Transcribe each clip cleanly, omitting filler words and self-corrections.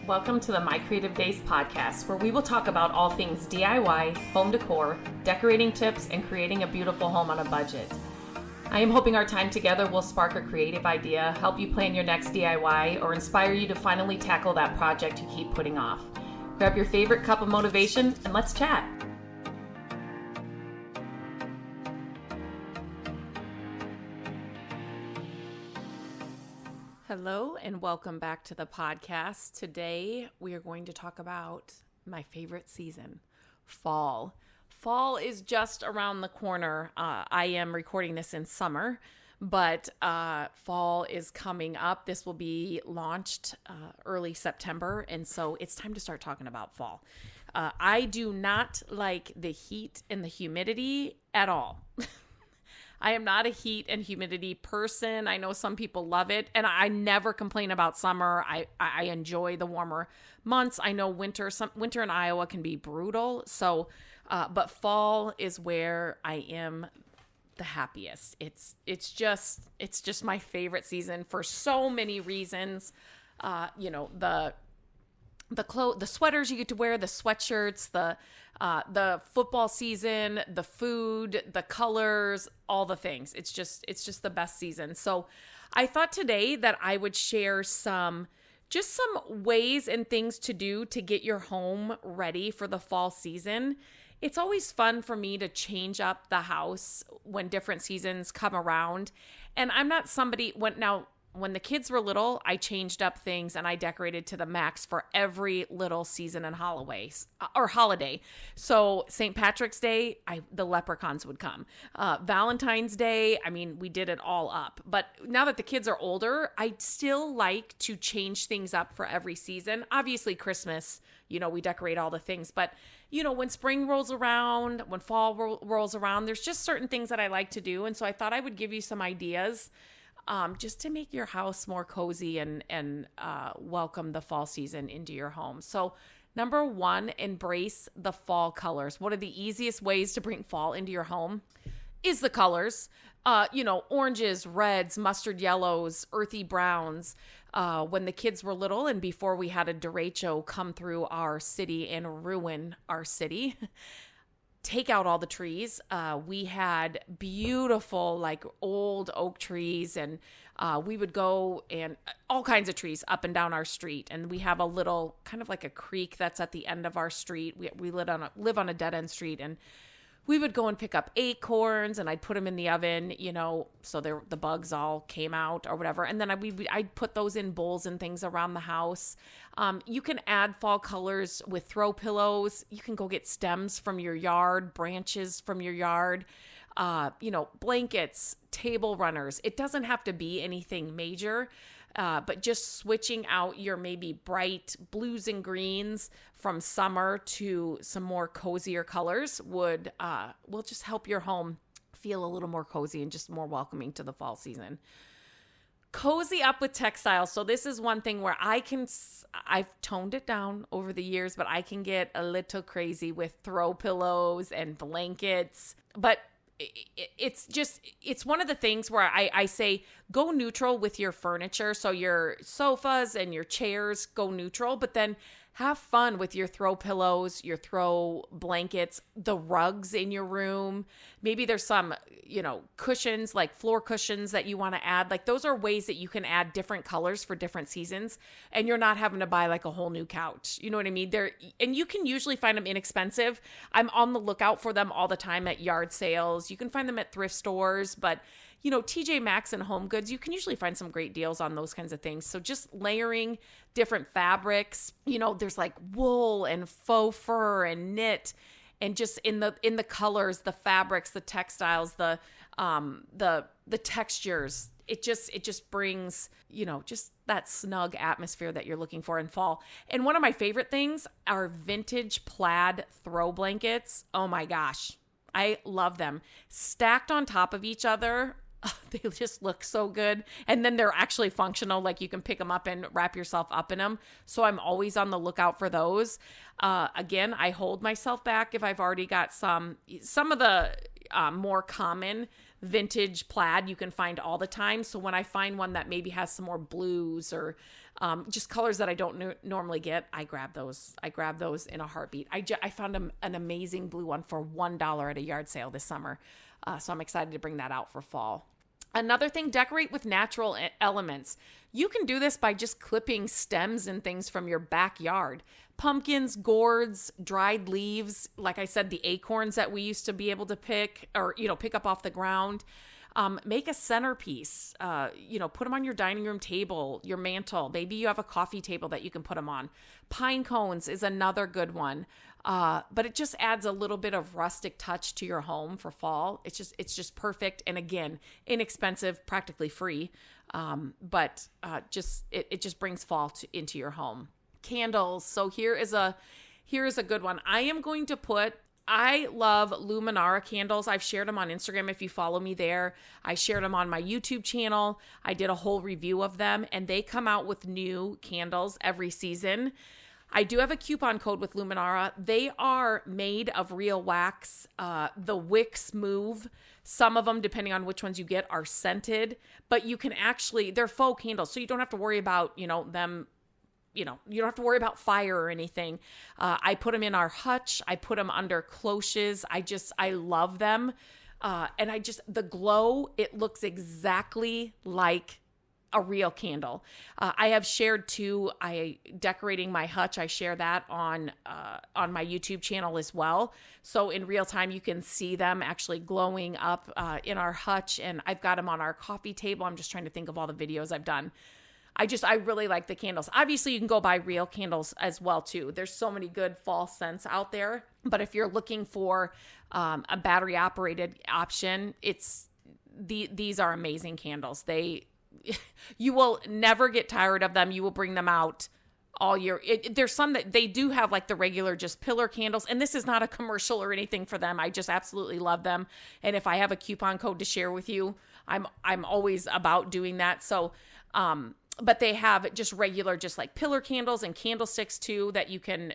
Welcome to the My Creative Days podcast, where we will talk about all things DIY, home decor, decorating tips, and creating a beautiful home on a budget. I am hoping our time together will spark a creative idea, help you plan your next DIY, or inspire you to finally tackle that project you keep putting off. Grab your favorite cup of motivation and let's chat. Hello and welcome back to the podcast. Today we are going to talk about my favorite season, fall. Fall is just around the corner. I am recording this in summer, but fall is coming up. This will be launched early September, and so it's time to start talking about fall. I do not like the heat and the humidity at all. I am not a heat and humidity person. I know some people love it, and I never complain about summer. I enjoy the warmer months. I know winter in Iowa can be brutal. So, but fall is where I am the happiest. It's just my favorite season for so many reasons. The sweaters you get to wear, the sweatshirts, the football season, the food, the colors, all the things. It's just the best season. So I thought today that I would share some ways and things to do to get your home ready for the fall season. It's always fun for me to change up the house when different seasons come around. And I'm not somebody when the kids were little, I changed up things and I decorated to the max for every little season and holiday. So St. Patrick's Day, the leprechauns would come. Valentine's Day, we did it all up. But now that the kids are older, I still like to change things up for every season. Obviously Christmas, we decorate all the things. But, when spring rolls around, when fall rolls around, there's just certain things that I like to do. And so I thought I would give you some ideas just to make your house more cozy and welcome the fall season into your home. So number one, embrace the fall colors. One of the easiest ways to bring fall into your home is the colors. Oranges, reds, mustard yellows, earthy browns. When the kids were little and before we had a derecho come through our city and ruin our city, take out all the trees. We had beautiful, old oak trees, and we would go and all kinds of trees up and down our street. And we have a little kind of like a creek that's at the end of our street. We live on a dead end street, and we would go and pick up acorns, and I'd put them in the oven, so the bugs all came out or whatever. And then I'd put those in bowls and things around the house. You can add fall colors with throw pillows. You can go get stems from your yard, branches from your yard, blankets, table runners. It doesn't have to be anything major. But just switching out your maybe bright blues and greens from summer to some more cozier colors will just help your home feel a little more cozy and just more welcoming to the fall season. Cozy up with textiles. So this is one thing where I've toned it down over the years, but I can get a little crazy with throw pillows and blankets. But it's one of the things where I say go neutral with your furniture. So your sofas and your chairs, go neutral, but then have fun with your throw pillows, your throw blankets, the rugs in your room. Maybe there's some, cushions, like floor cushions that you want to add. Like those are ways that you can add different colors for different seasons, and you're not having to buy like a whole new couch. You know what I mean? And you can usually find them inexpensive. I'm on the lookout for them all the time at yard sales. You can find them at thrift stores, but TJ Maxx and Home Goods, you can usually find some great deals on those kinds of things. So just layering different fabrics, there's like wool and faux fur and knit, and just in the colors, the fabrics, the textiles, the textures. It just brings, just that snug atmosphere that you're looking for in fall. And one of my favorite things are vintage plaid throw blankets. Oh my gosh. I love them. Stacked on top of each other. They just look so good. And then they're actually functional. Like you can pick them up and wrap yourself up in them. So I'm always on the lookout for those. Again, I hold myself back if I've already got some of the more common vintage plaid you can find all the time. So when I find one that maybe has some more blues or just colors that I don't normally get, I grab those. I grab those in a heartbeat. I found an amazing blue one for $1 at a yard sale this summer. So I'm excited to bring that out for fall. Another thing, decorate with natural elements. You can do this by just clipping stems and things from your backyard. Pumpkins, gourds, dried leaves, like I said, the acorns that we used to be able to pick up off the ground. Make a centerpiece, put them on your dining room table, your mantle. Maybe you have a coffee table that you can put them on. Pine cones is another good one. But it just adds a little bit of rustic touch to your home for fall. It's just perfect. And again, inexpensive, practically free. But it just brings fall into your home. Candles. So here is a good one. I love Luminara candles. I've shared them on Instagram if you follow me there. I shared them on my YouTube channel. I did a whole review of them, and they come out with new candles every season. I do have a coupon code with Luminara. They are made of real wax. The wicks move. Some of them, depending on which ones you get, are scented, but you can they're faux candles, so you don't have to worry about, them. You don't have to worry about fire or anything. I put them in our hutch. I put them under cloches. I love them. And the glow, it looks exactly like a real candle. I have shared too, decorating my hutch. I share that on my YouTube channel as well. So in real time, you can see them actually glowing up in our hutch. And I've got them on our coffee table. I'm just trying to think of all the videos I've done. I really like the candles. Obviously, you can go buy real candles as well, too. There's so many good fall scents out there. But if you're looking for a battery-operated option, these are amazing candles. You will never get tired of them. You will bring them out all year. There's some that they do have like the regular just pillar candles. And this is not a commercial or anything for them. I just absolutely love them. And if I have a coupon code to share with you, I'm always about doing that. So, but they have just regular, just like pillar candles and candlesticks too, that you can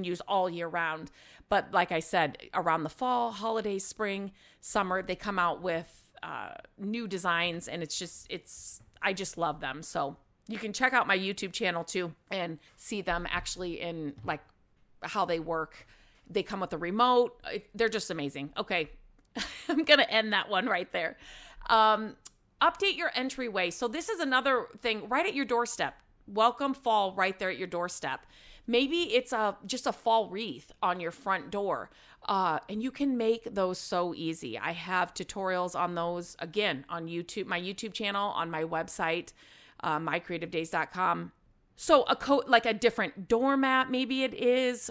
use all year round. But like I said, around the fall, holidays, spring, summer, they come out with new designs, and I just love them. So you can check out my YouTube channel too and see them actually in like how they work. They come with a remote. They're just amazing. Okay. I'm going to end that one right there. Update your entryway. So this is another thing right at your doorstep. Welcome fall right there at your doorstep. Maybe it's just a fall wreath on your front door. And you can make those so easy. I have tutorials on those, again, on YouTube, my YouTube channel, on my website, mycreativedays.com. So like a different doormat, maybe it is,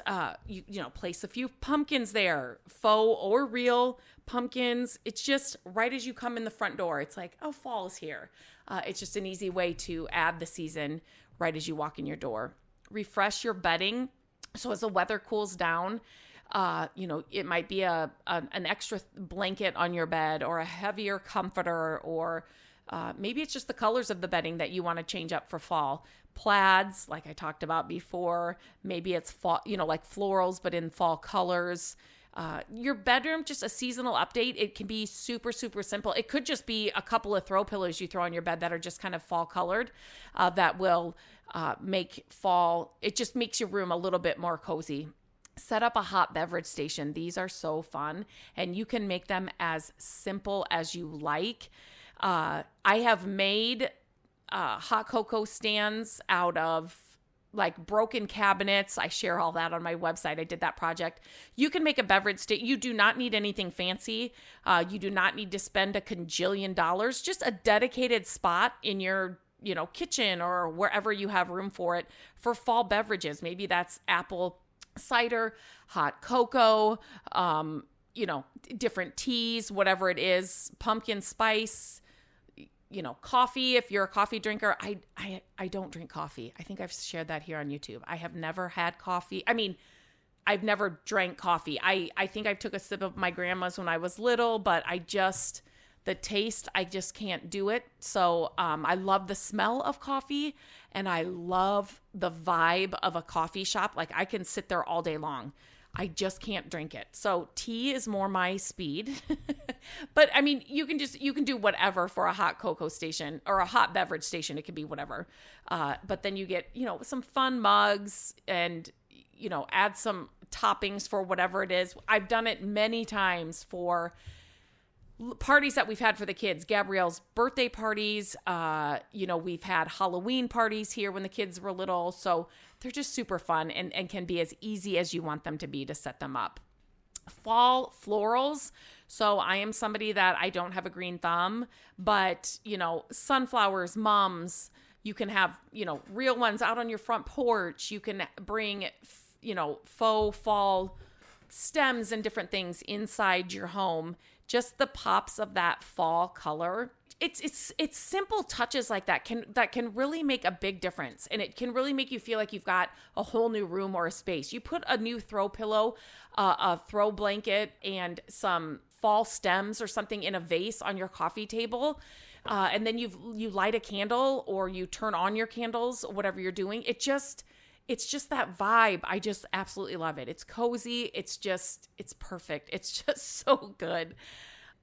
place a few pumpkins there, faux or real pumpkins. It's just right as you come in the front door. It's like, oh, fall is here. It's just an easy way to add the season right as you walk in your door. Refresh your bedding. So as the weather cools down, it might be an extra blanket on your bed or a heavier comforter, or maybe it's just the colors of the bedding that you want to change up for fall. Plaids, like I talked about before. Maybe it's fall, like florals, but in fall colors. Your bedroom, just a seasonal update. It can be super, super simple. It could just be a couple of throw pillows you throw on your bed that are just kind of fall colored, that will make fall. It just makes your room a little bit more cozy. Set up a hot beverage station. These are so fun, and you can make them as simple as you like. I have made hot cocoa stands out of like broken cabinets. I share all that on my website. I did that project. You can make a beverage station. You do not need anything fancy. You do not need to spend a cajillion dollars. Just a dedicated spot in your kitchen or wherever you have room for it for fall beverages. Maybe that's apple cider, hot cocoa, different teas, whatever it is, pumpkin spice, coffee. If you're a coffee drinker, I don't drink coffee. I think I've shared that here on YouTube. I have never had coffee. I mean, I've never drank coffee. I think I took a sip of my grandma's when I was little, but the taste, I just can't do it. So I love the smell of coffee, and I love the vibe of a coffee shop. Like I can sit there all day long. I just can't drink it. So tea is more my speed. But I mean, you can do whatever for a hot cocoa station or a hot beverage station. It could be whatever. But then you get, some fun mugs and, add some toppings for whatever it is. I've done it many times for parties that we've had for the kids. Gabrielle's birthday parties. We've had Halloween parties here when the kids were little. So they're just super fun and can be as easy as you want them to be to set them up. Fall florals. So I am somebody that I don't have a green thumb, but, sunflowers, mums, you can have, real ones out on your front porch. You can bring, faux fall stems and different things inside your home. Just the pops of that fall color. It's simple touches like that can really make a big difference, and it can really make you feel like you've got a whole new room or a space. You put a new throw pillow, a throw blanket, and some fall stems or something in a vase on your coffee table, and then you light a candle or you turn on your candles, whatever you're doing. It's just that vibe. I just absolutely love it. It's cozy. It's perfect. It's just so good.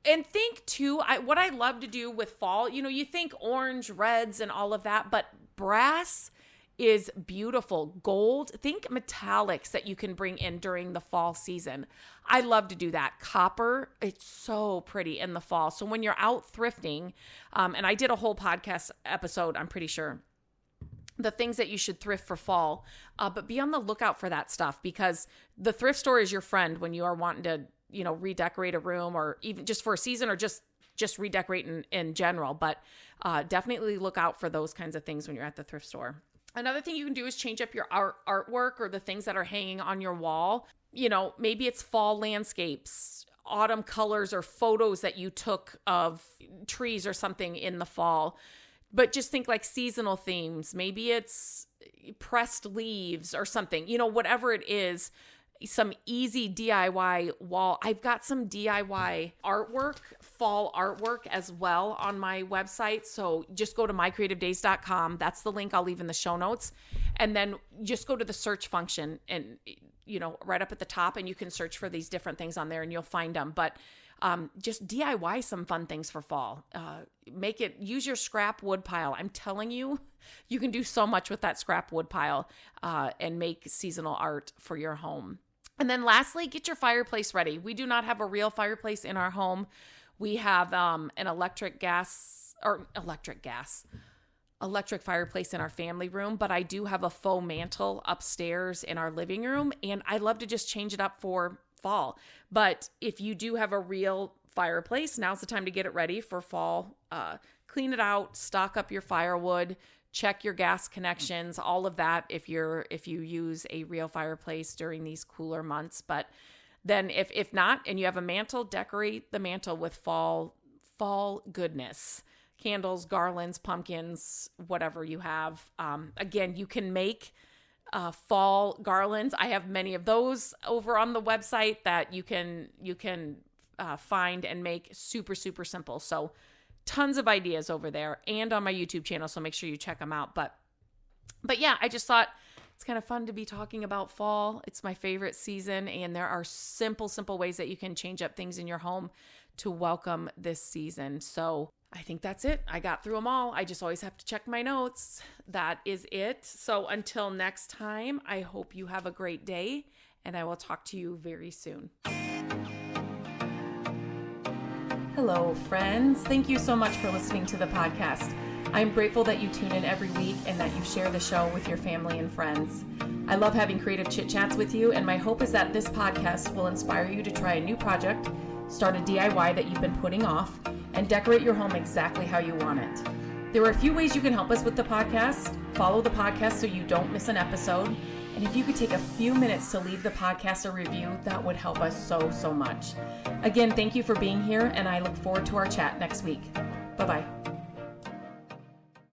And think too, what I love to do with fall, you think orange, reds, and all of that, but brass is beautiful. Gold, think metallics that you can bring in during the fall season. I love to do that. Copper, it's so pretty in the fall. So when you're out thrifting, and I did a whole podcast episode, I'm pretty sure, the things that you should thrift for fall, but be on the lookout for that stuff, because the thrift store is your friend when you are wanting to, redecorate a room, or even just for a season, or just redecorate in general. But definitely look out for those kinds of things when you're at the thrift store. Another thing you can do is change up your artwork or the things that are hanging on your wall. Maybe it's fall landscapes, autumn colors, or photos that you took of trees or something in the fall. But just think like seasonal themes. Maybe it's pressed leaves or something, whatever it is. Some easy DIY wall. I've got some DIY artwork, fall artwork as well on my website. So just go to mycreativedays.com. That's the link I'll leave in the show notes. And then just go to the search function and, right up at the top, and you can search for these different things on there and you'll find them. But just DIY some fun things for fall. Use your scrap wood pile. I'm telling you, you can do so much with that scrap wood pile and make seasonal art for your home. And then lastly, get your fireplace ready. We do not have a real fireplace in our home. We have an electric fireplace in our family room, but I do have a faux mantle upstairs in our living room, and I love to just change it up for fall. But if you do have a real fireplace, now's the time to get it ready for fall. Clean it out, stock up your firewood, check your gas connections, all of that if you use a real fireplace during these cooler months. But then if not, and you have a mantle, decorate the mantle with fall goodness. Candles, garlands, pumpkins, whatever you have. Again, you can make fall garlands. I have many of those over on the website that you can find and make super, super simple. So tons of ideas over there and on my YouTube channel. So make sure you check them out. But yeah, I just thought it's kind of fun to be talking about fall. It's my favorite season, and there are simple ways that you can change up things in your home to welcome this season. So I think that's it. I got through them all. I just always have to check my notes. That is it. So until next time, I hope you have a great day, and I will talk to you very soon. Hello, friends. Thank you so much for listening to the podcast. I'm grateful that you tune in every week and that you share the show with your family and friends. I love having creative chit chats with you, and my hope is that this podcast will inspire you to try a new project, start a DIY that you've been putting off, and decorate your home exactly how you want it. There are a few ways you can help us with the podcast. Follow the podcast so you don't miss an episode. And if you could take a few minutes to leave the podcast a review, that would help us so much. Again, thank you for being here, and I look forward to our chat next week. Bye-bye.